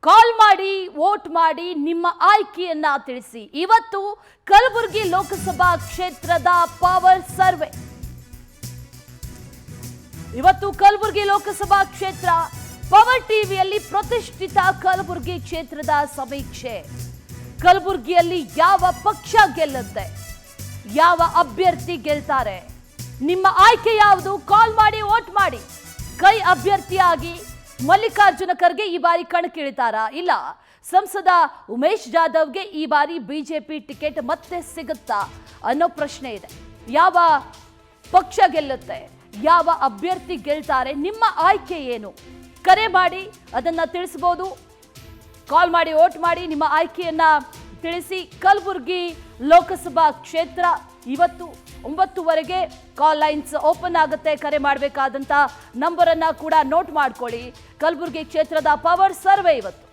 ಕಾಲ್ ಮಾಡಿ ವೋಟ್ ಮಾಡಿ ನಿಮ್ಮ ಆಯ್ಕೆಯನ್ನ ತಿಳಿಸಿ. ಇವತ್ತು ಕಲಬುರಗಿ ಲೋಕಸಭಾ ಕ್ಷೇತ್ರದ ಪವರ್ ಸರ್ವೆ. ಇವತ್ತು ಕಲಬುರಗಿ ಲೋಕಸಭಾ ಕ್ಷೇತ್ರ ಪವರ್ ಟಿವಿಯಲ್ಲಿ ಪ್ರತಿಷ್ಠಿತ ಕಲಬುರಗಿ ಕ್ಷೇತ್ರದ ಸಮೀಕ್ಷೆ. ಕಲಬುರಗಿಯಲ್ಲಿ ಯಾವ ಪಕ್ಷ ಗೆಲ್ಲುತ್ತೆ, ಯಾವ ಅಭ್ಯರ್ಥಿ ಗೆಲ್ತಾರೆ, ನಿಮ್ಮ ಆಯ್ಕೆ ಯಾವುದು? ಕಾಲ್ ಮಾಡಿ ವೋಟ್ ಮಾಡಿ. ಕೈ ಅಭ್ಯರ್ಥಿಯಾಗಿ ಮಲ್ಲಿಕಾರ್ಜುನ ಖರ್ಗೆ ಈ ಬಾರಿ ಕಣಕ್ಕಿಳಿತಾರಾ, ಇಲ್ಲ ಸಂಸದ ಉಮೇಶ್ ಜಾಧವ್ಗೆ ಈ ಬಾರಿ ಬಿಜೆಪಿ ಟಿಕೆಟ್ ಮತ್ತೆ ಸಿಗುತ್ತಾ ಅನ್ನೋ ಪ್ರಶ್ನೆ ಇದೆ. ಯಾವ ಪಕ್ಷ ಗೆಲ್ಲುತ್ತೆ, ಯಾವ ಅಭ್ಯರ್ಥಿ ಗೆಲ್ತಾರೆ, ನಿಮ್ಮ ಆಯ್ಕೆ ಏನು? ಕರೆ ಮಾಡಿ ಅದನ್ನ ತಿಳಿಸಬಹುದು. ಕಾಲ್ ಮಾಡಿ ವೋಟ್ ಮಾಡಿ ನಿಮ್ಮ ಆಯ್ಕೆಯನ್ನ ತಿಳಿಸಿ. ಕಲಬುರಗಿ ಲೋಕಸಭಾ ಕ್ಷೇತ್ರ ಇವತ್ತು 9:00ವರೆಗೆ ಕಾಲ್ ಲೈನ್ಸ್ ಓಪನ್ ಆಗುತ್ತೆ. ಕರೆ ಮಾಡಬೇಕಾದಂತ ನಂಬರ್ ಅನ್ನ ಕೂಡ ನೋಟ್ ಮಾಡ್ಕೊಳ್ಳಿ. ಕಲಬುರಗಿ ಕ್ಷೇತ್ರದ ಪವರ್ ಸರ್ವೆ ಇವತ್ತು.